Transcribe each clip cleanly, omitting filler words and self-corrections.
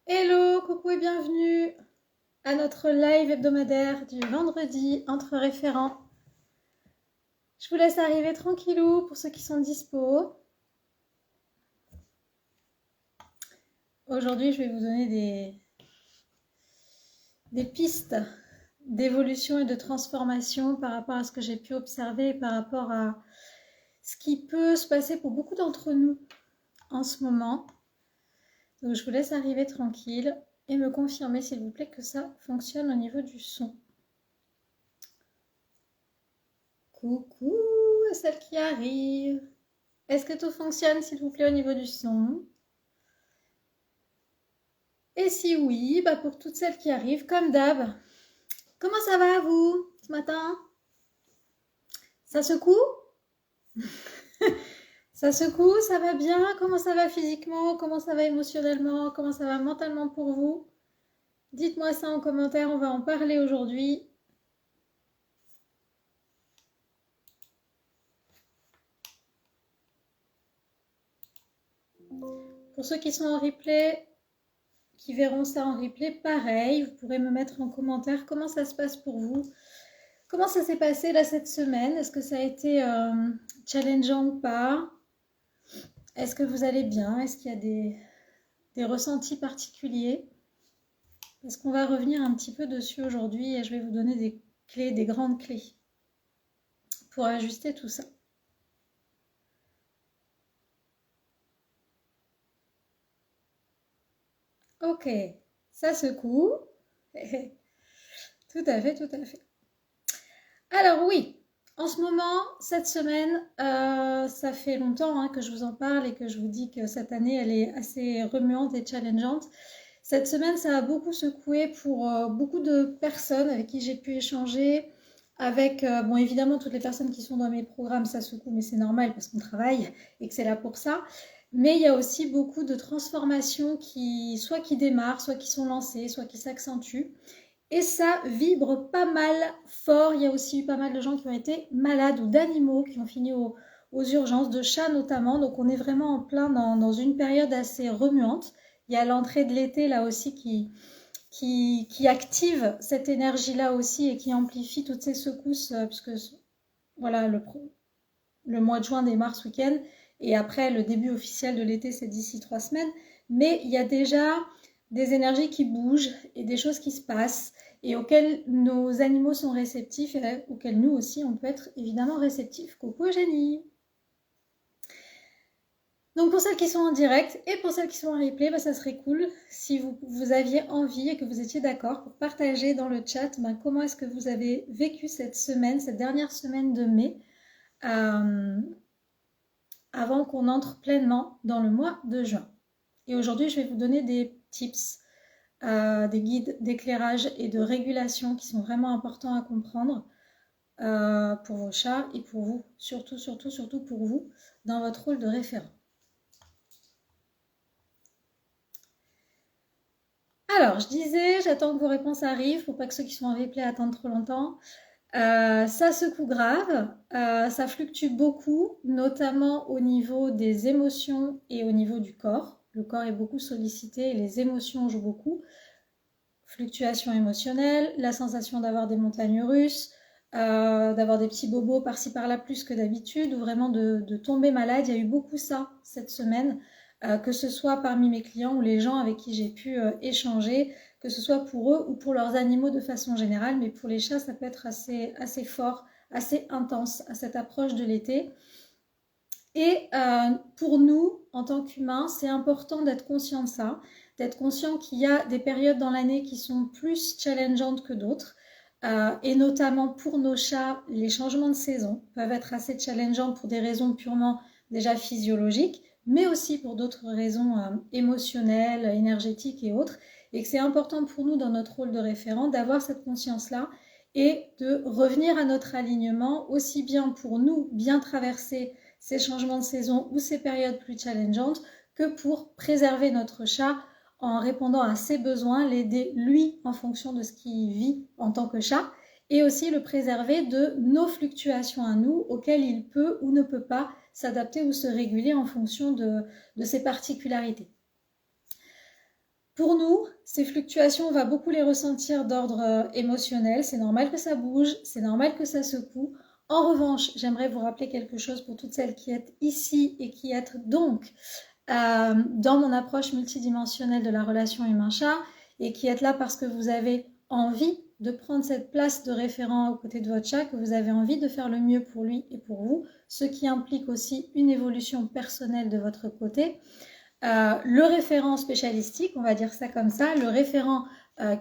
Hello, coucou et bienvenue à notre live hebdomadaire du vendredi entre référents. Je vous laisse arriver tranquillou pour ceux qui sont dispo. Aujourd'hui, je vais vous donner des pistes d'évolution et de transformation par rapport à ce que j'ai pu observer et par rapport à ce qui peut se passer pour beaucoup d'entre nous en ce moment. Donc, je vous laisse arriver tranquille et me confirmer, s'il vous plaît, que ça fonctionne au niveau du son. Coucou à celle qui arrive. Est-ce que tout fonctionne, s'il vous plaît, au niveau du son? Et si oui, pour toutes celles qui arrivent, comme d'hab, comment ça va, vous, ce matin? Ça secoue? Ça secoue, ça va bien? Comment ça va physiquement? Comment ça va émotionnellement? Comment ça va mentalement pour vous? Dites-moi ça en commentaire, on va en parler aujourd'hui. Pour ceux qui sont en replay, qui verront ça en replay, pareil, vous pourrez me mettre en commentaire comment ça se passe pour vous. Comment ça s'est passé là cette semaine? Est-ce que ça a été challengeant ou pas? Est-ce que vous allez bien? Est-ce qu'il y a des ressentis particuliers? Parce qu'on va revenir un petit peu dessus aujourd'hui et je vais vous donner des clés, des grandes clés pour ajuster tout ça. Ok, ça secoue. Tout à fait, tout à fait. Alors oui, en ce moment, cette semaine, ça fait longtemps que je vous en parle et que je vous dis que cette année, elle est assez remuante et challengeante. Cette semaine, ça a beaucoup secoué pour beaucoup de personnes avec qui j'ai pu échanger. Avec, bon, évidemment, toutes les personnes qui sont dans mes programmes, ça secoue, mais c'est normal parce qu'on travaille et que c'est là pour ça. Mais il y a aussi beaucoup de transformations soit qui démarrent, soit qui sont lancées, soit qui s'accentuent. Et ça vibre pas mal fort. Il y a aussi eu pas mal de gens qui ont été malades ou d'animaux qui ont fini aux urgences, de chats notamment. Donc on est vraiment en plein dans une période assez remuante. Il y a l'entrée de l'été là aussi qui active cette énergie-là aussi et qui amplifie toutes ces secousses, puisque voilà, le mois de juin démarre ce week-end, et après le début officiel de l'été, c'est d'ici 3 semaines. Mais il y a déjà des énergies qui bougent et des choses qui se passent et auxquelles nos animaux sont réceptifs et auxquelles nous aussi, on peut être évidemment réceptifs. Coucou Eugénie! Donc pour celles qui sont en direct et pour celles qui sont en replay, ça serait cool si vous aviez envie et que vous étiez d'accord pour partager dans le chat comment est-ce que vous avez vécu cette semaine, cette dernière semaine de mai, avant qu'on entre pleinement dans le mois de juin. Et aujourd'hui, je vais vous donner des tips, des guides d'éclairage et de régulation qui sont vraiment importants à comprendre pour vos chats et pour vous, surtout pour vous, dans votre rôle de référent. Alors, je disais, j'attends que vos réponses arrivent pour pas que ceux qui sont en replay attendent trop longtemps. Ça secoue grave, ça fluctue beaucoup, notamment au niveau des émotions et au niveau du corps. Le corps est beaucoup sollicité et les émotions jouent beaucoup. Fluctuation émotionnelle, la sensation d'avoir des montagnes russes, d'avoir des petits bobos par-ci par-là plus que d'habitude, ou vraiment de tomber malade. Il y a eu beaucoup ça cette semaine, que ce soit parmi mes clients ou les gens avec qui j'ai pu échanger, que ce soit pour eux ou pour leurs animaux de façon générale, mais pour les chats, ça peut être assez fort, assez intense à cette approche de l'été. Et pour nous, en tant qu'humains, c'est important d'être conscient de ça, d'être conscient qu'il y a des périodes dans l'année qui sont plus challengeantes que d'autres. Et notamment pour nos chats, les changements de saison peuvent être assez challengeants pour des raisons purement déjà physiologiques, mais aussi pour d'autres raisons émotionnelles, énergétiques et autres. Et que c'est important pour nous, dans notre rôle de référent, d'avoir cette conscience-là et de revenir à notre alignement, aussi bien pour nous bien traverser ces changements de saison ou ces périodes plus challengeantes, que pour préserver notre chat en répondant à ses besoins, l'aider lui en fonction de ce qu'il vit en tant que chat, et aussi le préserver de nos fluctuations à nous, auxquelles il peut ou ne peut pas s'adapter ou se réguler en fonction de ses particularités. Pour nous, ces fluctuations, on va beaucoup les ressentir d'ordre émotionnel. C'est normal que ça bouge, c'est normal que ça secoue. En revanche, j'aimerais vous rappeler quelque chose pour toutes celles qui êtes ici et qui êtes donc dans mon approche multidimensionnelle de la relation humain-chat et qui êtes là parce que vous avez envie de prendre cette place de référent aux côtés de votre chat, que vous avez envie de faire le mieux pour lui et pour vous, ce qui implique aussi une évolution personnelle de votre côté. Le référent spécialistique, on va dire ça comme ça, le référent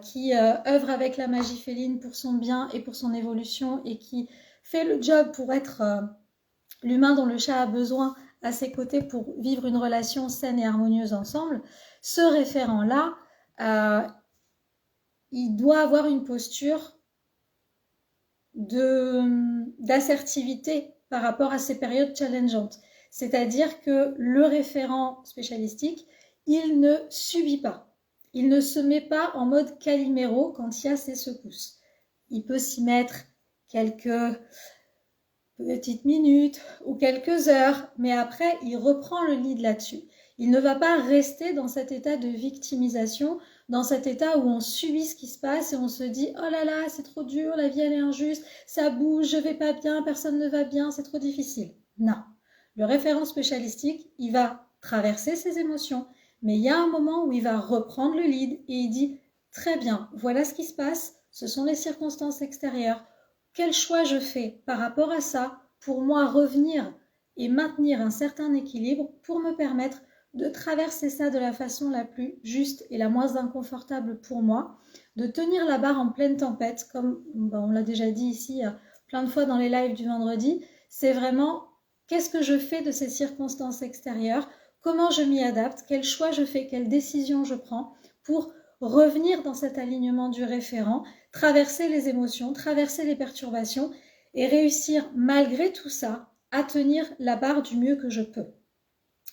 qui œuvre avec la magie féline pour son bien et pour son évolution et qui fait le job pour être l'humain dont le chat a besoin à ses côtés pour vivre une relation saine et harmonieuse ensemble, ce référent-là, il doit avoir une posture d'assertivité par rapport à ces périodes challengeantes. C'est-à-dire que le référent spécialistique, il ne subit pas. Il ne se met pas en mode Calimero quand il y a ces secousses. Il peut s'y mettre quelques petites minutes ou quelques heures, mais après, il reprend le lead là-dessus. Il ne va pas rester dans cet état de victimisation, dans cet état où on subit ce qui se passe et on se dit « Oh là là, c'est trop dur, la vie elle est injuste, ça bouge, je vais pas bien, personne ne va bien, c'est trop difficile. » Non. Le référent spécialistique, il va traverser ses émotions, mais il y a un moment où il va reprendre le lead et il dit « Très bien, voilà ce qui se passe, ce sont les circonstances extérieures. Quel choix je fais par rapport à ça pour moi revenir et maintenir un certain équilibre pour me permettre de traverser ça de la façon la plus juste et la moins inconfortable pour moi, de tenir la barre en pleine tempête, comme on l'a déjà dit ici plein de fois dans les lives du vendredi, c'est vraiment qu'est-ce que je fais de ces circonstances extérieures, comment je m'y adapte, quel choix je fais, quelle décision je prends pour revenir dans cet alignement du référent, traverser les émotions, traverser les perturbations et réussir malgré tout ça à tenir la barre du mieux que je peux.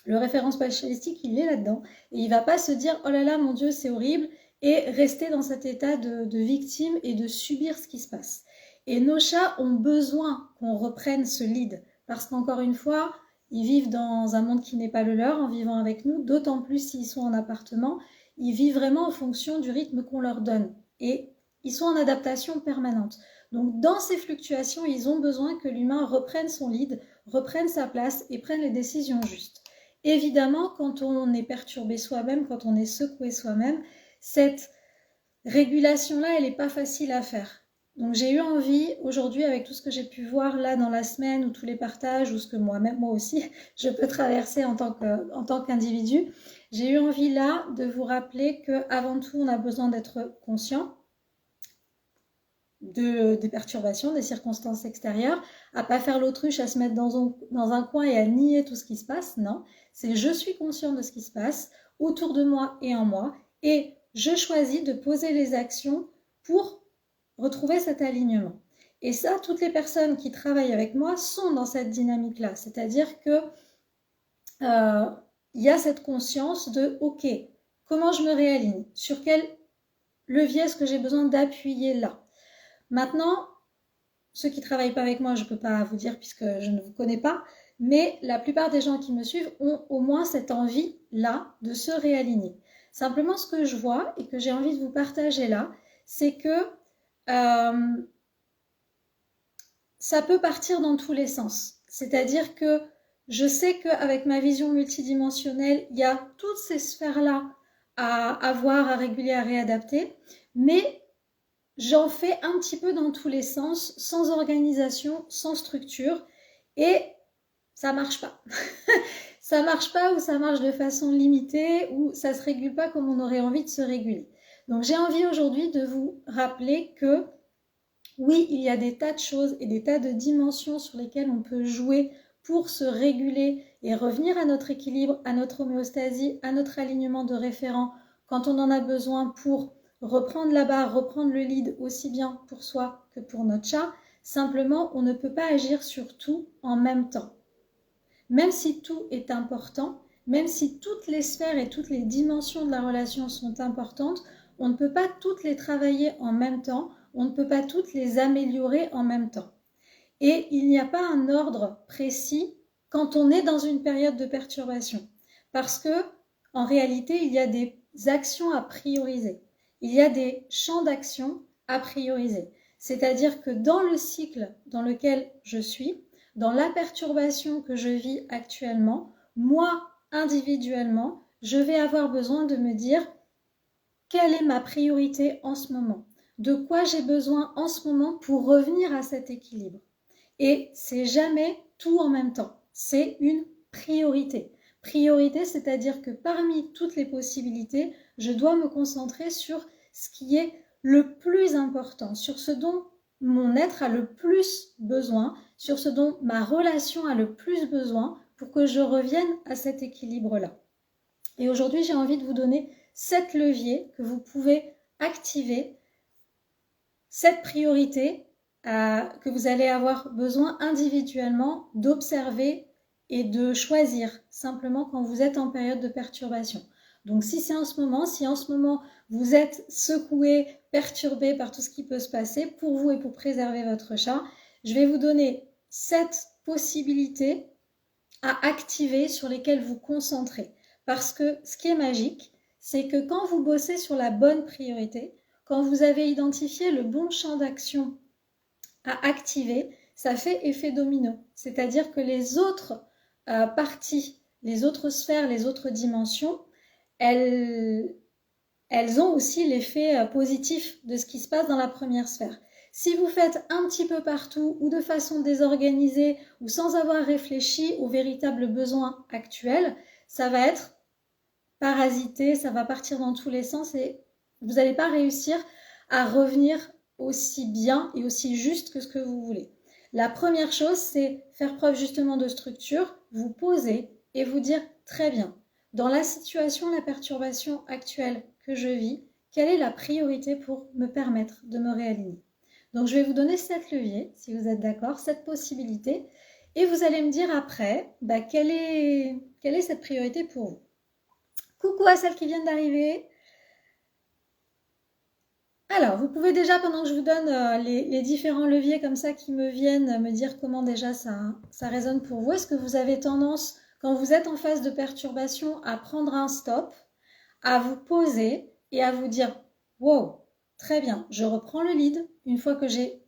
Le référent spécialistique, il est là-dedans et il ne va pas se dire « Oh là là, mon Dieu, c'est horrible » et rester dans cet état de victime et de subir ce qui se passe. Et nos chats ont besoin qu'on reprenne ce lead parce qu'encore une fois, ils vivent dans un monde qui n'est pas le leur en vivant avec nous, d'autant plus s'ils sont en appartement, ils vivent vraiment en fonction du rythme qu'on leur donne et ils sont en adaptation permanente. Donc dans ces fluctuations, ils ont besoin que l'humain reprenne son lead, reprenne sa place et prenne les décisions justes. Évidemment, quand on est perturbé soi-même, quand on est secoué soi-même, cette régulation-là, elle n'est pas facile à faire. Donc j'ai eu envie, aujourd'hui, avec tout ce que j'ai pu voir là dans la semaine, ou tous les partages, ou ce que moi-même, moi aussi, je peux traverser en tant qu'individu, j'ai eu envie là de vous rappeler qu'avant tout, on a besoin d'être conscient des perturbations, des circonstances extérieures, à pas faire l'autruche, à se mettre dans un coin et à nier tout ce qui se passe, non. C'est je suis conscient de ce qui se passe autour de moi et en moi et je choisis de poser les actions pour retrouver cet alignement. Et ça, toutes les personnes qui travaillent avec moi sont dans cette dynamique-là, c'est-à-dire que y a cette conscience de ok, comment je me réaligne, sur quel levier est-ce que j'ai besoin d'appuyer là. Maintenant, ceux qui ne travaillent pas avec moi, je ne peux pas vous dire puisque je ne vous connais pas, mais la plupart des gens qui me suivent ont au moins cette envie-là de se réaligner. Simplement, ce que je vois et que j'ai envie de vous partager là, c'est que ça peut partir dans tous les sens. C'est-à-dire que je sais qu'avec ma vision multidimensionnelle, il y a toutes ces sphères-là à avoir, à réguler, à réadapter, mais j'en fais un petit peu dans tous les sens, sans organisation, sans structure, et ça marche pas. Ça marche pas ou ça marche de façon limitée ou ça se régule pas comme on aurait envie de se réguler. Donc j'ai envie aujourd'hui de vous rappeler que oui, il y a des tas de choses et des tas de dimensions sur lesquelles on peut jouer pour se réguler et revenir à notre équilibre, à notre homéostasie, à notre alignement de référent quand on en a besoin pour reprendre la barre, reprendre le lead aussi bien pour soi que pour notre chat. Simplement, on ne peut pas agir sur tout en même temps. Même si tout est important, même si toutes les sphères et toutes les dimensions de la relation sont importantes, on ne peut pas toutes les travailler en même temps, on ne peut pas toutes les améliorer en même temps. Et il n'y a pas un ordre précis quand on est dans une période de perturbation. Parce que En réalité, il y a des actions à prioriser. Il y a des champs d'action à prioriser. C'est-à-dire que dans le cycle dans lequel je suis, dans la perturbation que je vis actuellement, moi, individuellement, je vais avoir besoin de me dire quelle est ma priorité en ce moment, de quoi j'ai besoin en ce moment pour revenir à cet équilibre. Et c'est jamais tout en même temps, c'est une priorité. Priorité, c'est-à-dire que parmi toutes les possibilités, je dois me concentrer sur ce qui est le plus important, sur ce dont mon être a le plus besoin, sur ce dont ma relation a le plus besoin pour que je revienne à cet équilibre-là. Et aujourd'hui, j'ai envie de vous donner 7 leviers que vous pouvez activer, cette priorité que vous allez avoir besoin individuellement d'observer et de choisir simplement quand vous êtes en période de perturbation. Donc si en ce moment vous êtes secoué, perturbé par tout ce qui peut se passer pour vous et pour préserver votre chat, je vais vous donner 7 possibilités à activer sur lesquelles vous concentrer. Parce que ce qui est magique, c'est que quand vous bossez sur la bonne priorité, quand vous avez identifié le bon champ d'action à activer, ça fait effet domino. C'est-à-dire que les autres parties, les autres sphères, les autres dimensions, elles ont aussi l'effet positif de ce qui se passe dans la première sphère. Si vous faites un petit peu partout ou de façon désorganisée ou sans avoir réfléchi aux véritables besoins actuels, ça va être parasité, ça va partir dans tous les sens et vous n'allez pas réussir à revenir aussi bien et aussi juste que ce que vous voulez. La première chose, c'est faire preuve justement de structure, vous poser et vous dire très bien, dans la situation, la perturbation actuelle que je vis, quelle est la priorité pour me permettre de me réaligner. Donc je vais vous donner 7 leviers, si vous êtes d'accord, 7 possibilités, et vous allez me dire après, quelle est cette priorité pour vous. Coucou à celles qui viennent d'arriver. Alors, vous pouvez déjà, pendant que je vous donne les différents leviers comme ça qui me viennent, me dire comment déjà ça résonne pour vous. Est-ce que vous avez tendance, quand vous êtes en phase de perturbation, à prendre un stop, à vous poser et à vous dire « Wow, très bien, je reprends le lead une fois que j'ai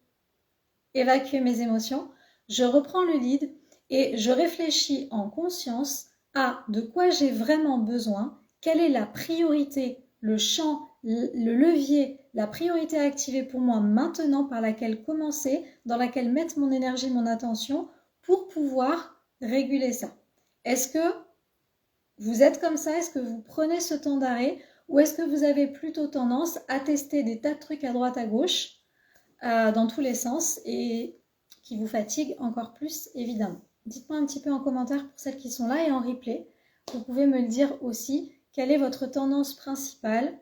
évacué mes émotions, je reprends le lead et je réfléchis en conscience à de quoi j'ai vraiment besoin, quelle est la priorité, le champ, le levier, la priorité à activer pour moi maintenant, par laquelle commencer, dans laquelle mettre mon énergie, mon attention pour pouvoir réguler ça. Est-ce que vous êtes comme ça? Est-ce que vous prenez ce temps d'arrêt ou est-ce que vous avez plutôt tendance à tester des tas de trucs à droite à gauche dans tous les sens et qui vous fatiguent encore plus évidemment? Dites-moi un petit peu en commentaire pour celles qui sont là et en replay. Vous pouvez me le dire aussi. Quelle est votre tendance principale?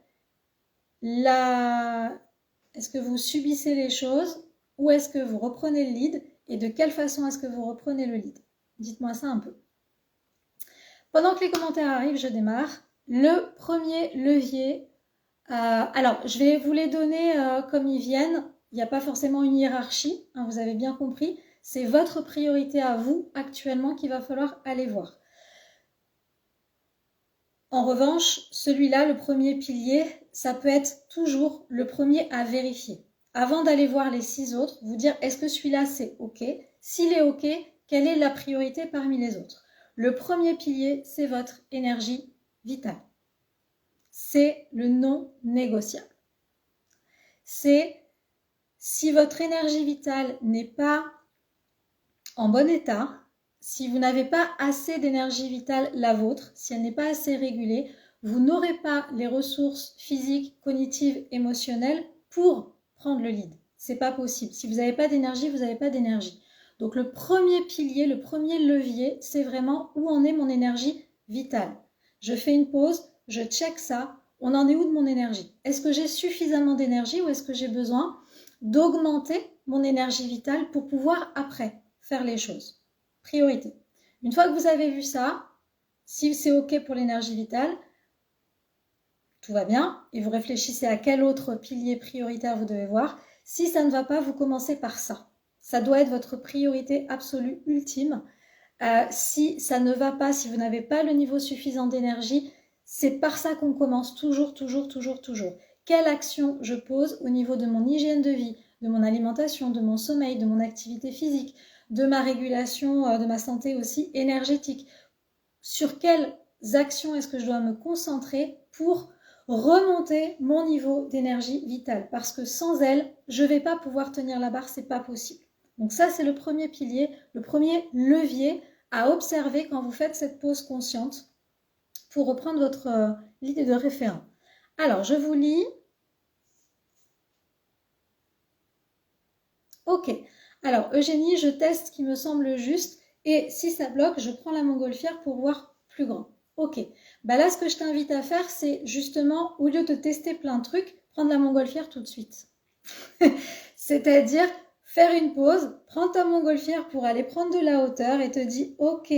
Est-ce que vous subissez les choses ou est-ce que vous reprenez le lead et de quelle façon est-ce que vous reprenez le lead? Dites-moi ça un peu. Pendant que les commentaires arrivent, je démarre. Le premier levier, alors je vais vous les donner comme ils viennent. Il n'y a pas forcément une hiérarchie, hein, vous avez bien compris. C'est votre priorité à vous actuellement qu'il va falloir aller voir. En revanche, celui-là, le premier pilier, ça peut être toujours le premier à vérifier. Avant d'aller voir les 6 autres, vous dire est-ce que celui-là c'est OK? S'il est OK, quelle est la priorité parmi les autres? Le premier pilier, c'est votre énergie vitale. C'est le non négociable. C'est si votre énergie vitale n'est pas en bon état, si vous n'avez pas assez d'énergie vitale, la vôtre, si elle n'est pas assez régulée, vous n'aurez pas les ressources physiques, cognitives, émotionnelles pour prendre le lead. C'est pas possible. Si vous n'avez pas d'énergie, vous n'avez pas d'énergie. Donc le premier pilier, le premier levier, c'est vraiment où en est mon énergie vitale. Je fais une pause, je check ça. On en est où de mon énergie? Est-ce que j'ai suffisamment d'énergie ou est-ce que j'ai besoin d'augmenter mon énergie vitale pour pouvoir après faire les choses? Priorité. Une fois que vous avez vu ça, si c'est OK pour l'énergie vitale, tout va bien et vous réfléchissez à quel autre pilier prioritaire vous devez voir. Si ça ne va pas, vous commencez par ça. Ça doit être votre priorité absolue, ultime. Si ça ne va pas, si vous n'avez pas le niveau suffisant d'énergie, C'est par ça qu'on commence toujours, toujours, toujours, toujours. Quelle action je pose au niveau de mon hygiène de vie, de mon alimentation, de mon sommeil, de mon activité physique, de ma régulation, de ma santé aussi énergétique. Sur quelles actions est-ce que je dois me concentrer pour remonter mon niveau d'énergie vitale? Parce que sans elle, je ne vais pas pouvoir tenir la barre, c'est pas possible. Donc ça, c'est le premier pilier, le premier levier à observer quand vous faites cette pause consciente pour reprendre votre idée de référent. Alors, je vous lis. Ok. Alors, Eugénie, je teste ce qui me semble juste. Et si ça bloque, je prends la montgolfière pour voir plus grand. Ok. Bah là, ce que je t'invite à faire, c'est justement, au lieu de tester plein de trucs, prendre la montgolfière tout de suite. C'est-à-dire faire une pause, prendre ta montgolfière pour aller prendre de la hauteur et te dire, ok,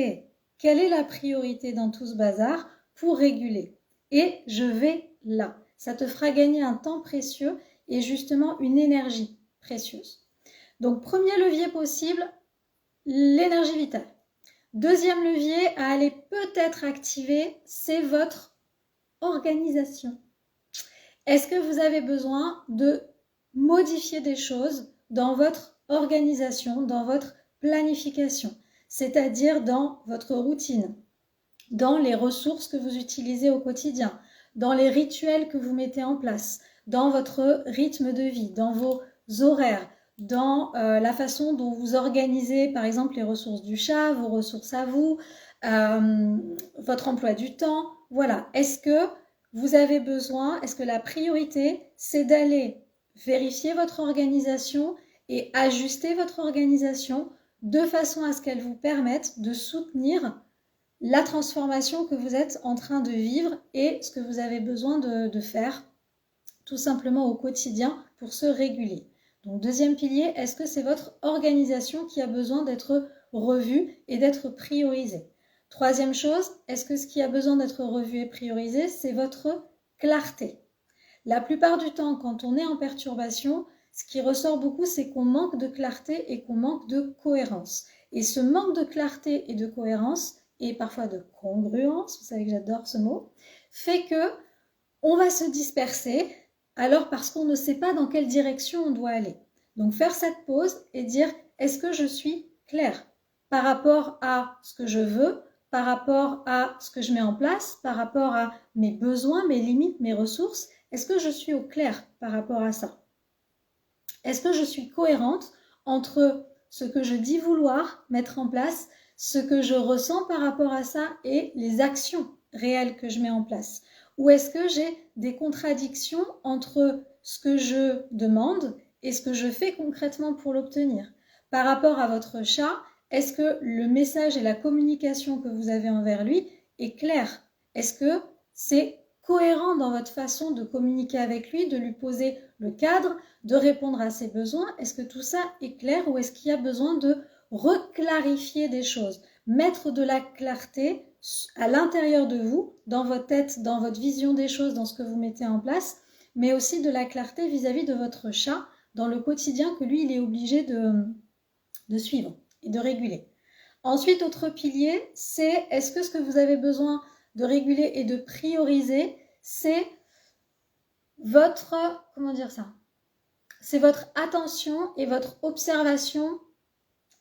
quelle est la priorité dans tout ce bazar pour réguler? Et je vais là. Ça te fera gagner un temps précieux et justement une énergie précieuse. Donc, premier levier possible, l'énergie vitale. Deuxième levier à aller peut-être activer, c'est votre organisation. Est-ce que vous avez besoin de modifier des choses dans votre organisation, dans votre planification, c'est-à-dire dans votre routine, dans les ressources que vous utilisez au quotidien, dans les rituels que vous mettez en place, dans votre rythme de vie, dans vos horaires, dans la façon dont vous organisez par exemple les ressources du chat, vos ressources à vous, votre emploi du temps. Voilà, est-ce que vous avez besoin, est-ce que la priorité c'est d'aller vérifier votre organisation et ajuster votre organisation de façon à ce qu'elle vous permette de soutenir la transformation que vous êtes en train de vivre et ce que vous avez besoin de faire tout simplement au quotidien pour se réguler. Donc deuxième pilier, est-ce que c'est votre organisation qui a besoin d'être revue et d'être priorisée? Troisième chose, est-ce que ce qui a besoin d'être revu et priorisé, c'est votre clarté? La plupart du temps, quand on est en perturbation, ce qui ressort beaucoup, c'est qu'on manque de clarté et qu'on manque de cohérence. Et ce manque de clarté et de cohérence, et parfois de congruence, vous savez que j'adore ce mot, fait que on va se disperser, alors parce qu'on ne sait pas dans quelle direction on doit aller. Donc faire cette pause et dire, est-ce que je suis claire par rapport à ce que je veux, par rapport à ce que je mets en place, par rapport à mes besoins, mes limites, mes ressources? Est-ce que je suis au clair par rapport à ça? Est-ce que je suis cohérente entre ce que je dis vouloir mettre en place, ce que je ressens par rapport à ça et les actions réelles que je mets en place? Ou est-ce que j'ai des contradictions entre ce que je demande et ce que je fais concrètement pour l'obtenir? Par rapport à votre chat, est-ce que le message et la communication que vous avez envers lui est clair? Est-ce que c'est cohérent dans votre façon de communiquer avec lui, de lui poser le cadre, de répondre à ses besoins? Est-ce que tout ça est clair ou est-ce qu'il y a besoin de reclarifier des choses? Mettre de la clarté à l'intérieur de vous, dans votre tête, dans votre vision des choses, dans ce que vous mettez en place, mais aussi de la clarté vis-à-vis de votre chat, dans le quotidien que lui, il est obligé de suivre et de réguler. Ensuite, autre pilier, c'est est-ce que ce que vous avez besoin de réguler et de prioriser, c'est votre, comment dire ça? C'est votre attention et votre observation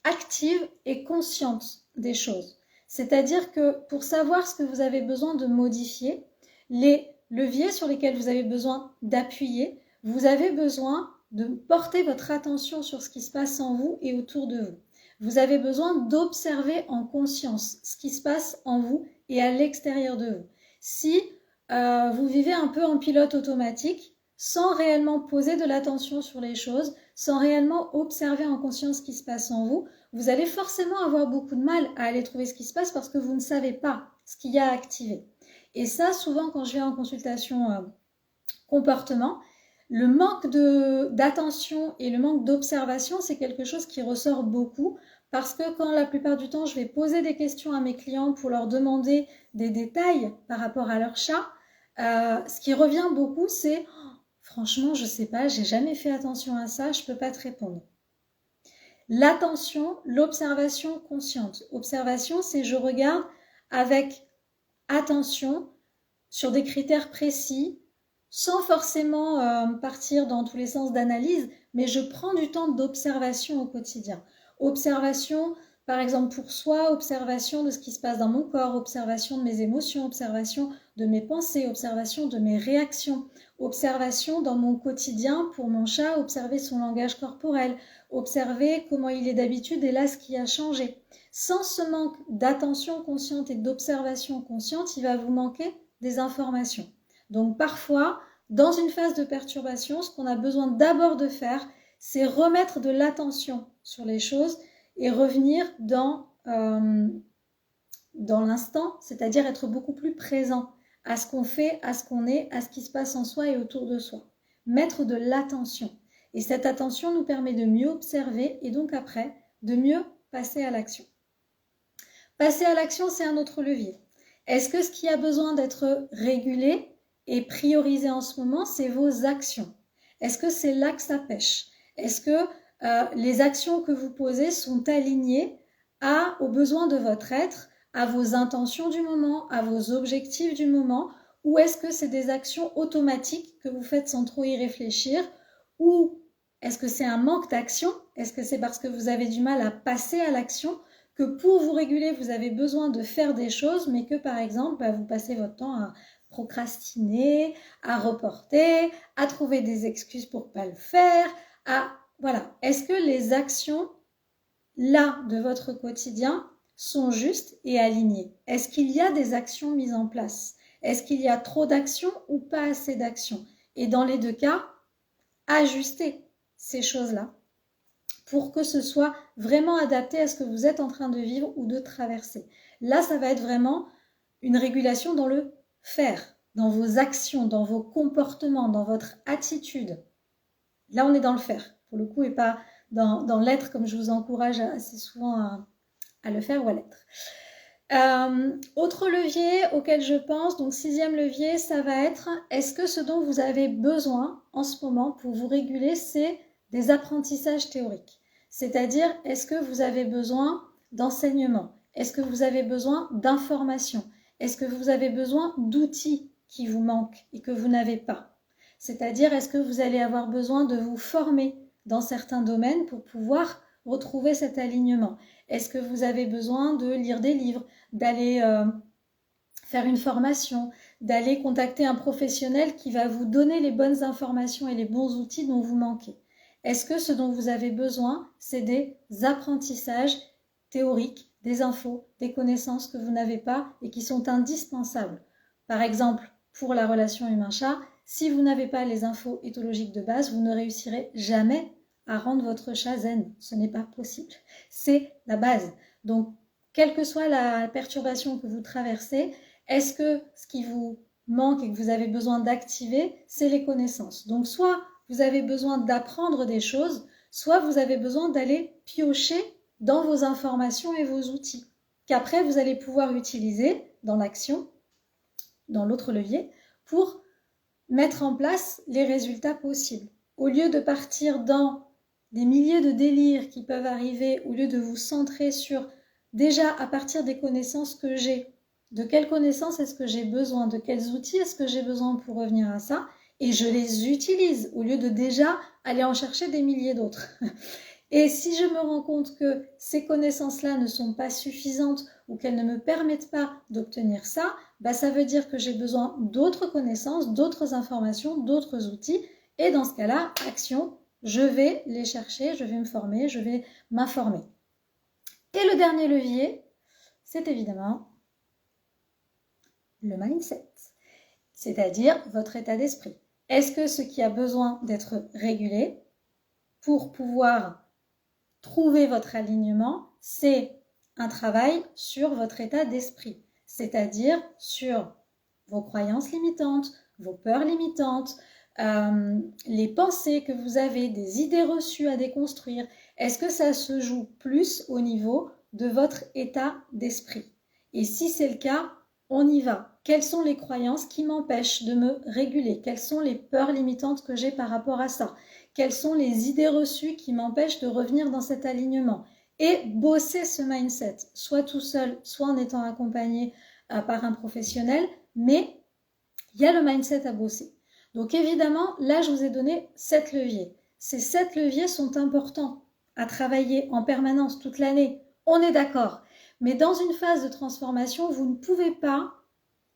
active et consciente des choses. C'est-à-dire que pour savoir ce que vous avez besoin de modifier, les leviers sur lesquels vous avez besoin d'appuyer, vous avez besoin de porter votre attention sur ce qui se passe en vous et autour de vous. Vous avez besoin d'observer en conscience ce qui se passe en vous et à l'extérieur de vous. Si vous vivez un peu en pilote automatique, sans réellement poser de l'attention sur les choses, sans réellement observer en conscience ce qui se passe en vous, vous allez forcément avoir beaucoup de mal à aller trouver ce qui se passe parce que vous ne savez pas ce qu'il y a à activer. Et ça, souvent, quand je viens en consultation comportement, le manque d'attention et le manque d'observation, c'est quelque chose qui ressort beaucoup parce que quand la plupart du temps, je vais poser des questions à mes clients pour leur demander des détails par rapport à leur chat, ce qui revient beaucoup, c'est franchement, je sais pas, j'ai jamais fait attention à ça, je peux pas te répondre. L'attention, l'observation consciente. Observation, c'est je regarde avec attention sur des critères précis, sans forcément partir dans tous les sens d'analyse, mais je prends du temps d'observation au quotidien. Observation, par exemple pour soi, observation de ce qui se passe dans mon corps, observation de mes émotions, observation de mes pensées, observation de mes réactions, observation dans mon quotidien pour mon chat, observer son langage corporel, observer comment il est d'habitude et là ce qui a changé. Sans ce manque d'attention consciente et d'observation consciente, il va vous manquer des informations. Donc parfois, dans une phase de perturbation, ce qu'on a besoin d'abord de faire, c'est remettre de l'attention sur les choses et revenir dans l'instant, c'est-à-dire être beaucoup plus présent à ce qu'on fait, à ce qu'on est, à ce qui se passe en soi et autour de soi. Mettre de l'attention. Et cette attention nous permet de mieux observer et donc après, de mieux passer à l'action. Passer à l'action, c'est un autre levier. Est-ce que ce qui a besoin d'être régulé et priorisé en ce moment, c'est vos actions? Est-ce que c'est là que ça pêche? Est-ce que les actions que vous posez sont alignées aux besoins de votre être, à vos intentions du moment, à vos objectifs du moment, ou est-ce que c'est des actions automatiques que vous faites sans trop y réfléchir, ou est-ce que c'est un manque d'action? Est-ce que c'est parce que vous avez du mal à passer à l'action que pour vous réguler, vous avez besoin de faire des choses, mais que par exemple, vous passez votre temps à procrastiner, à reporter, à trouver des excuses pour ne pas le faire, voilà. Est-ce que les actions, là, de votre quotidien, sont justes et alignées? Est-ce qu'il y a des actions mises en place? Est-ce qu'il y a trop d'actions ou pas assez d'actions? Et dans les deux cas, ajuster ces choses-là pour que ce soit vraiment adapté à ce que vous êtes en train de vivre ou de traverser. Là, ça va être vraiment une régulation dans le faire, dans vos actions, dans vos comportements, dans votre attitude. Là, on est dans le faire, pour le coup, et pas dans l'être, comme je vous encourage assez souvent à le faire ou à l'être. Autre levier auquel je pense, donc 6e levier, ça va être, est-ce que ce dont vous avez besoin en ce moment pour vous réguler, c'est des apprentissages théoriques? C'est-à-dire, est-ce que vous avez besoin d'enseignement? Est-ce que vous avez besoin d'informations? Est-ce que vous avez besoin d'outils qui vous manquent et que vous n'avez pas? C'est-à-dire, est-ce que vous allez avoir besoin de vous former dans certains domaines pour pouvoir retrouver cet alignement? Est-ce que vous avez besoin de lire des livres, d'aller faire une formation, d'aller contacter un professionnel qui va vous donner les bonnes informations et les bons outils dont vous manquez? Est-ce que ce dont vous avez besoin, c'est des apprentissages théoriques, des infos, des connaissances que vous n'avez pas et qui sont indispensables? Par exemple, pour la relation humain-chat, si vous n'avez pas les infos éthologiques de base, vous ne réussirez jamais à rendre votre chat zen. Ce n'est pas possible. C'est la base. Donc, quelle que soit la perturbation que vous traversez, est-ce que ce qui vous manque et que vous avez besoin d'activer, c'est les connaissances? Donc, soit vous avez besoin d'apprendre des choses, soit vous avez besoin d'aller piocher dans vos informations et vos outils, qu'après vous allez pouvoir utiliser dans l'action, dans l'autre levier, pour mettre en place les résultats possibles. Au lieu de partir dans des milliers de délires qui peuvent arriver, au lieu de vous centrer sur déjà à partir des connaissances que j'ai, de quelles connaissances est-ce que j'ai besoin, de quels outils est-ce que j'ai besoin pour revenir à ça, et je les utilise au lieu de déjà aller en chercher des milliers d'autres. Et si je me rends compte que ces connaissances-là ne sont pas suffisantes ou qu'elles ne me permettent pas d'obtenir ça, ça veut dire que j'ai besoin d'autres connaissances, d'autres informations, d'autres outils. Et dans ce cas-là, action, je vais les chercher, je vais me former, je vais m'informer. Et le dernier levier, c'est évidemment le mindset, c'est-à-dire votre état d'esprit. Est-ce que ce qui a besoin d'être régulé pour pouvoir trouver votre alignement, c'est un travail sur votre état d'esprit, c'est-à-dire sur vos croyances limitantes, vos peurs limitantes, les pensées que vous avez, des idées reçues à déconstruire. Est-ce que ça se joue plus au niveau de votre état d'esprit? Et si c'est le cas, on y va. Quelles sont les croyances qui m'empêchent de me réguler? Quelles sont les peurs limitantes que j'ai par rapport à ça? Quelles sont les idées reçues qui m'empêchent de revenir dans cet alignement? Et bosser ce mindset, soit tout seul, soit en étant accompagné par un professionnel, mais il y a le mindset à bosser. Donc évidemment, là, je vous ai donné 7 leviers. Ces 7 leviers sont importants à travailler en permanence toute l'année. On est d'accord. Mais dans une phase de transformation, vous ne pouvez pas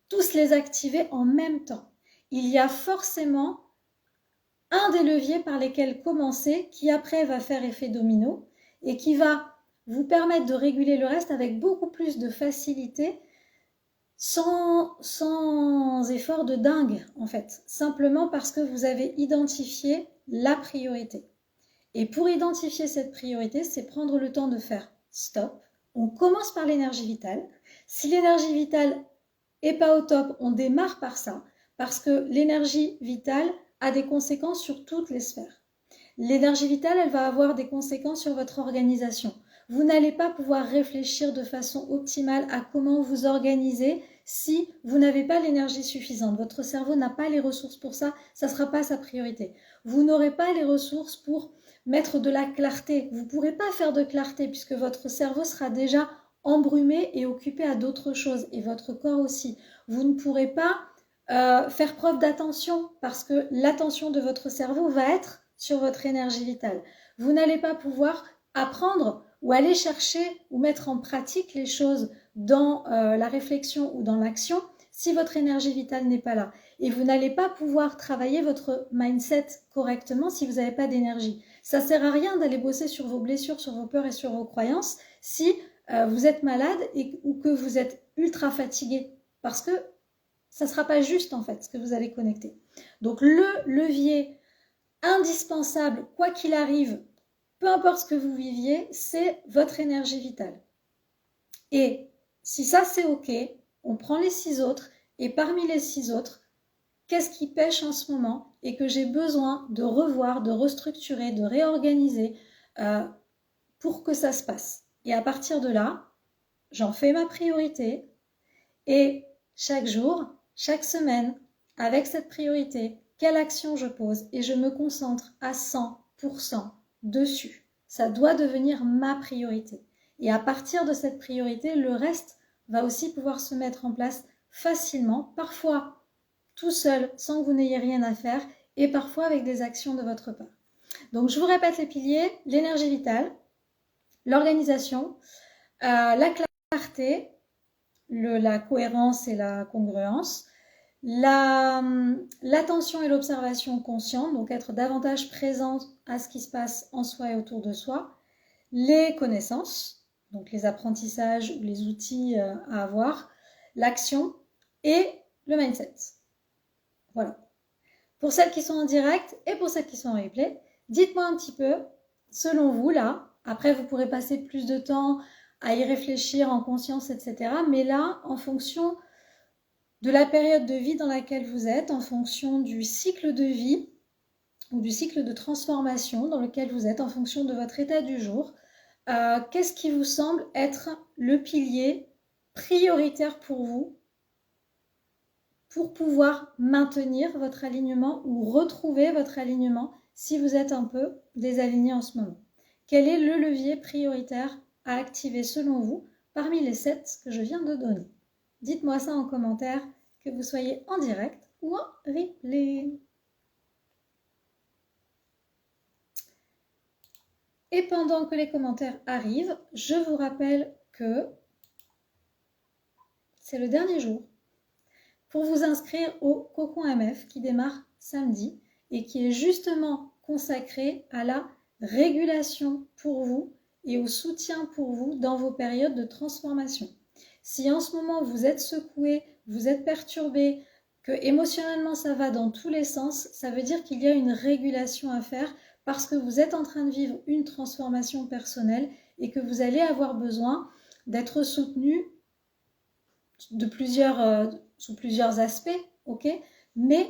tous les activer en même temps. Il y a forcément un des leviers par lesquels commencer qui après va faire effet domino et qui va vous permettre de réguler le reste avec beaucoup plus de facilité sans effort de dingue en fait, simplement parce que vous avez identifié la priorité. Et pour identifier cette priorité, c'est prendre le temps de faire stop. On commence par l'énergie vitale. Si l'énergie vitale n'est pas au top, on démarre par ça, parce que l'énergie vitale a des conséquences sur toutes les sphères. L'énergie vitale, elle va avoir des conséquences sur votre organisation. Vous n'allez pas pouvoir réfléchir de façon optimale à comment vous organiser si vous n'avez pas l'énergie suffisante. Votre cerveau n'a pas les ressources pour ça, ça ne sera pas sa priorité. Vous n'aurez pas les ressources pour mettre de la clarté. Vous ne pourrez pas faire de clarté puisque votre cerveau sera déjà embrumé et occupé à d'autres choses et votre corps aussi. Vous ne pourrez pas faire preuve d'attention parce que l'attention de votre cerveau va être sur votre énergie vitale. Vous n'allez pas pouvoir apprendre ou aller chercher ou mettre en pratique les choses dans la réflexion ou dans l'action si votre énergie vitale n'est pas là. Et vous n'allez pas pouvoir travailler votre mindset correctement si vous n'avez pas d'énergie. Ça ne sert à rien d'aller bosser sur vos blessures, sur vos peurs et sur vos croyances si vous êtes malade ou que vous êtes ultra fatigué. Parce que ça ne sera pas juste en fait ce que vous allez connecter. Donc le levier indispensable, quoi qu'il arrive, peu importe ce que vous viviez, c'est votre énergie vitale. Et si ça c'est ok, on prend les 6 autres et parmi les 6 autres, qu'est-ce qui pêche en ce moment et que j'ai besoin de revoir, de restructurer, de réorganiser pour que ça se passe. Et à partir de là, j'en fais ma priorité et chaque jour, chaque semaine, avec cette priorité, quelle action je pose et je me concentre à 100% dessus. Ça doit devenir ma priorité. Et à partir de cette priorité, le reste va aussi pouvoir se mettre en place facilement, parfois tout seul, sans que vous n'ayez rien à faire, et parfois avec des actions de votre part. Donc je vous répète les piliers, l'énergie vitale, l'organisation, la clarté, la cohérence et la congruence, l'attention et l'observation consciente, donc être davantage présent à ce qui se passe en soi et autour de soi, les connaissances, donc les apprentissages ou les outils à avoir, l'action et le mindset. Voilà. Pour celles qui sont en direct et pour celles qui sont en replay, dites-moi un petit peu, selon vous là, après vous pourrez passer plus de temps à y réfléchir en conscience, etc. Mais là, en fonction de la période de vie dans laquelle vous êtes, en fonction du cycle de vie ou du cycle de transformation dans lequel vous êtes, en fonction de votre état du jour, qu'est-ce qui vous semble être le pilier prioritaire pour vous pour pouvoir maintenir votre alignement ou retrouver votre alignement si vous êtes un peu désaligné en ce moment. Quel est le levier prioritaire à activer selon vous parmi les 7 que je viens de donner? Dites-moi ça en commentaire, que vous soyez en direct ou en replay. Et pendant que les commentaires arrivent, je vous rappelle que c'est le dernier jour pour vous inscrire au Cocon MF qui démarre samedi et qui est justement consacré à la régulation pour vous et au soutien pour vous dans vos périodes de transformation. Si en ce moment vous êtes secoué, vous êtes perturbé, que émotionnellement ça va dans tous les sens, ça veut dire qu'il y a une régulation à faire parce que vous êtes en train de vivre une transformation personnelle et que vous allez avoir besoin d'être soutenu sous plusieurs aspects, ok, mais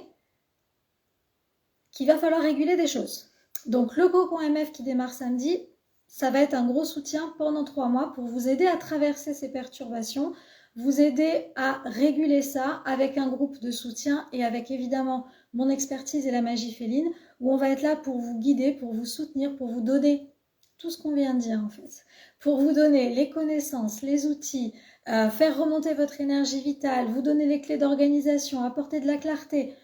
qu'il va falloir réguler des choses. Donc le Cocon MF qui démarre samedi, ça va être un gros soutien pendant 3 mois pour vous aider à traverser ces perturbations, vous aider à réguler ça avec un groupe de soutien et avec évidemment mon expertise et la magie féline, où on va être là pour vous guider, pour vous soutenir, pour vous donner tout ce qu'on vient de dire en fait, pour vous donner les connaissances, les outils, faire remonter votre énergie vitale, vous donner les clés d'organisation, apporter de la clarté,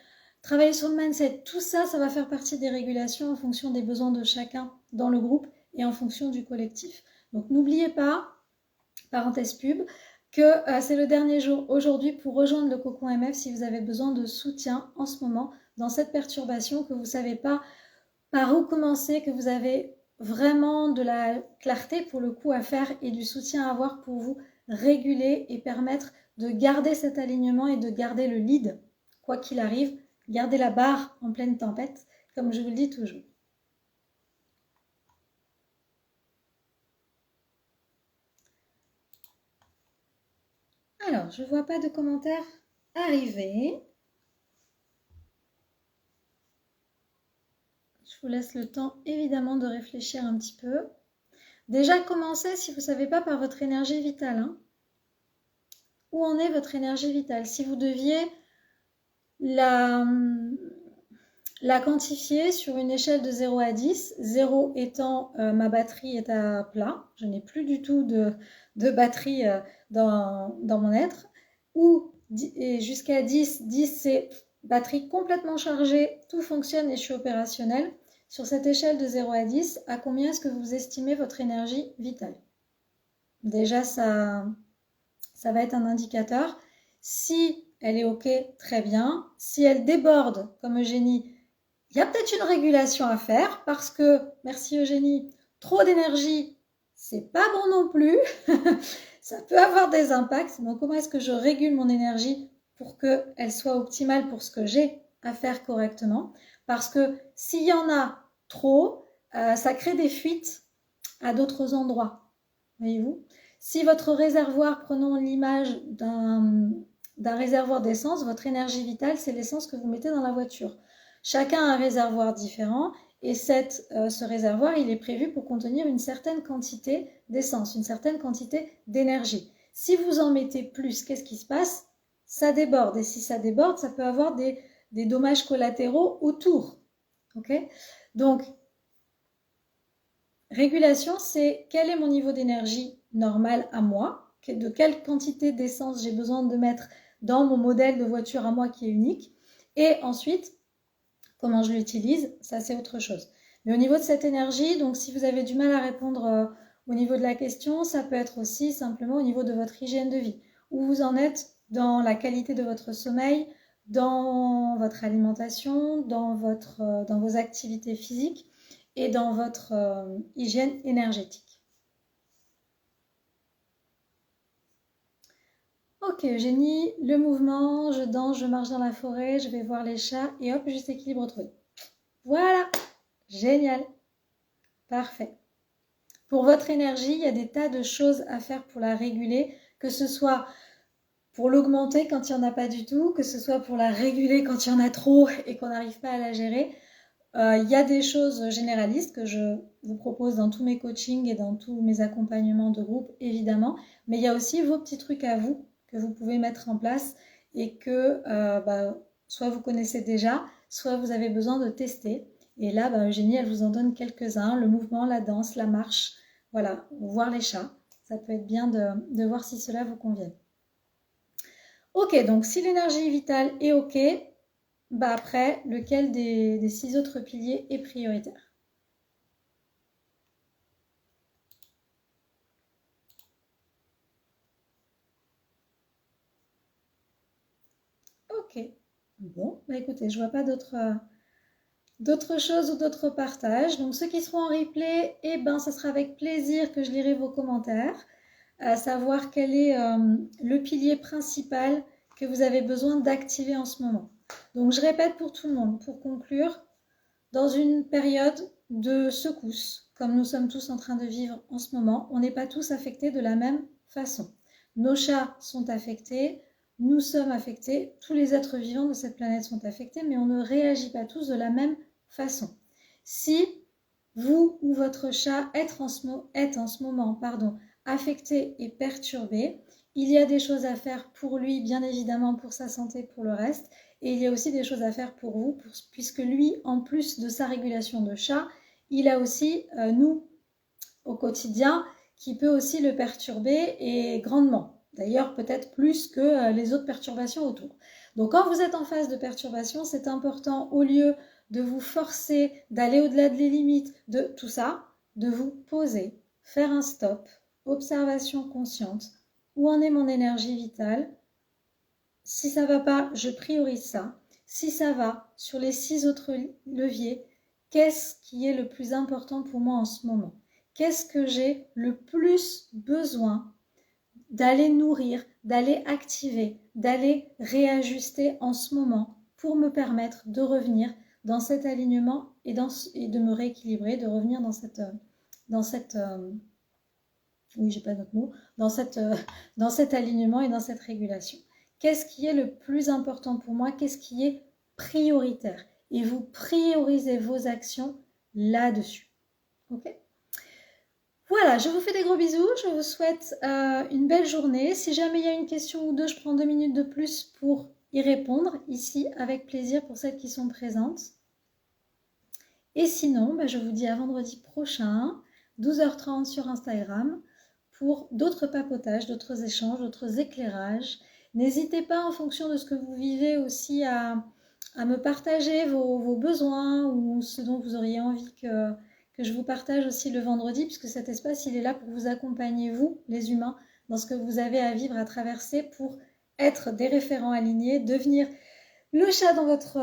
travailler sur le mindset, tout ça, ça va faire partie des régulations en fonction des besoins de chacun dans le groupe et en fonction du collectif. Donc n'oubliez pas, parenthèse pub, que c'est le dernier jour aujourd'hui pour rejoindre le Cocon MF si vous avez besoin de soutien en ce moment dans cette perturbation, que vous ne savez pas par où commencer, que vous avez vraiment de la clarté pour le coup à faire et du soutien à avoir pour vous réguler et permettre de garder cet alignement et de garder le lead, quoi qu'il arrive, garder la barre en pleine tempête, comme je vous le dis toujours. Alors, je ne vois pas de commentaires arriver. Je vous laisse le temps, évidemment, de réfléchir un petit peu. Déjà, commencez, si vous ne savez pas, par votre énergie vitale. Hein. Où en est votre énergie vitale? Si vous deviez la quantifier sur une échelle de 0 à 10, 0 étant ma batterie est à plat, je n'ai plus du tout de batterie dans mon être, ou jusqu'à 10, 10 c'est batterie complètement chargée, tout fonctionne et je suis opérationnelle. Sur cette échelle de 0 à 10, à combien est-ce que vous estimez votre énergie vitale? Déjà, ça va être un indicateur. Si elle est OK, très bien. Si elle déborde, comme Eugénie, il y a peut-être une régulation à faire parce que, merci Eugénie, trop d'énergie, c'est pas bon non plus. Ça peut avoir des impacts. Donc, comment est-ce que je régule mon énergie pour qu'elle soit optimale pour ce que j'ai à faire correctement? Parce que s'il y en a trop, ça crée des fuites à d'autres endroits. Voyez-vous? Si votre réservoir, prenons l'image d'un réservoir d'essence, votre énergie vitale, c'est l'essence que vous mettez dans la voiture. Chacun a un réservoir différent et ce réservoir, il est prévu pour contenir une certaine quantité d'essence, une certaine quantité d'énergie. Si vous en mettez plus, qu'est-ce qui se passe? Ça déborde. Et si ça déborde, ça peut avoir des dommages collatéraux autour. Okay? Donc, régulation, c'est quel est mon niveau d'énergie normal à moi, de quelle quantité d'essence j'ai besoin de mettre dans mon modèle de voiture à moi qui est unique. Et ensuite, comment je l'utilise, ça c'est autre chose. Mais au niveau de cette énergie, donc si vous avez du mal à répondre au niveau de la question, ça peut être aussi simplement au niveau de votre hygiène de vie, où vous en êtes dans la qualité de votre sommeil, dans votre alimentation, dans vos activités physiques et dans votre hygiène énergétique. Ok Eugénie, le mouvement, je danse, je marche dans la forêt, je vais voir les chats et hop, juste équilibre trouvé. Voilà, génial, parfait. Pour votre énergie, il y a des tas de choses à faire pour la réguler, que ce soit pour l'augmenter quand il n'y en a pas du tout, que ce soit pour la réguler quand il y en a trop et qu'on n'arrive pas à la gérer. Il y a des choses généralistes que je vous propose dans tous mes coachings et dans tous mes accompagnements de groupe, évidemment. Mais il y a aussi vos petits trucs à vous que vous pouvez mettre en place et que soit vous connaissez déjà, soit vous avez besoin de tester. Et là, Eugénie, elle vous en donne quelques-uns. Le mouvement, la danse, la marche, voilà, voir les chats. Ça peut être bien de voir si cela vous convient. Ok, donc si l'énergie vitale est ok, après, lequel des 6 autres piliers est prioritaire? Ok. Bon, écoutez, je ne vois pas d'autres choses ou d'autres partages. Donc ceux qui seront en replay, ce sera avec plaisir que je lirai vos commentaires, à savoir quel est le pilier principal que vous avez besoin d'activer en ce moment. Donc je répète pour tout le monde, pour conclure, dans une période de secousse, comme nous sommes tous en train de vivre en ce moment, on n'est pas tous affectés de la même façon. Nos chats sont affectés, nous sommes affectés, tous les êtres vivants de cette planète sont affectés, mais on ne réagit pas tous de la même façon. Si vous ou votre chat est en ce moment affecté et perturbé, il y a des choses à faire pour lui, bien évidemment, pour sa santé, pour le reste. Et il y a aussi des choses à faire pour vous, puisque lui, en plus de sa régulation de chat, il a aussi, nous, au quotidien, qui peut aussi le perturber et grandement. D'ailleurs, peut-être plus que les autres perturbations autour. Donc, quand vous êtes en phase de perturbation, c'est important, au lieu de vous forcer, d'aller au-delà des limites, de tout ça, de vous poser, faire un stop, observation consciente. Où en est mon énergie vitale? Si ça ne va pas, je priorise ça. Si ça va, sur les 6 autres leviers, qu'est-ce qui est le plus important pour moi en ce moment? Qu'est-ce que j'ai le plus besoin d'aller nourrir, d'aller activer, d'aller réajuster en ce moment pour me permettre de revenir dans cet alignement et de me rééquilibrer, de revenir dans cet alignement et dans cette régulation. Qu'est-ce qui est le plus important pour moi? Qu'est-ce qui est prioritaire? Et vous priorisez vos actions là-dessus. Ok? Voilà, je vous fais des gros bisous, je vous souhaite une belle journée. Si jamais il y a une question ou deux, je prends 2 minutes de plus pour y répondre ici, avec plaisir pour celles qui sont présentes. Et sinon, je vous dis à vendredi prochain, 12h30 sur Instagram, pour d'autres papotages, d'autres échanges, d'autres éclairages. N'hésitez pas, en fonction de ce que vous vivez aussi, à me partager vos besoins ou ce dont vous auriez envie que je vous partage aussi le vendredi, puisque cet espace, il est là pour vous accompagner, vous, les humains, dans ce que vous avez à vivre, à traverser, pour être des référents alignés, devenir le chat dans votre...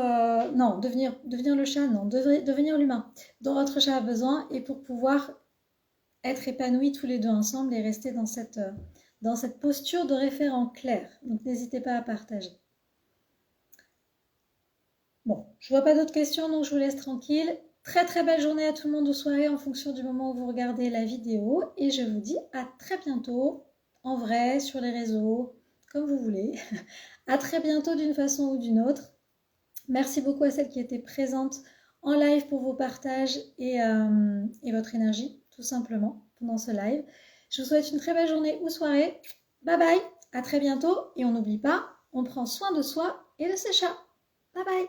non, devenir le chat, non, devenir l'humain dont votre chat a besoin, et pour pouvoir être épanouis tous les deux ensemble et rester dans cette posture de référent clair. Donc, n'hésitez pas à partager. Bon, je ne vois pas d'autres questions, donc je vous laisse tranquille. Très très belle journée à tout le monde, ou soirée en fonction du moment où vous regardez la vidéo. Et je vous dis à très bientôt, en vrai, sur les réseaux, comme vous voulez. À très bientôt d'une façon ou d'une autre. Merci beaucoup à celles qui étaient présentes en live pour vos partages et votre énergie, tout simplement, pendant ce live. Je vous souhaite une très belle journée ou soirée. Bye bye, à très bientôt. Et on n'oublie pas, on prend soin de soi et de ses chats. Bye bye.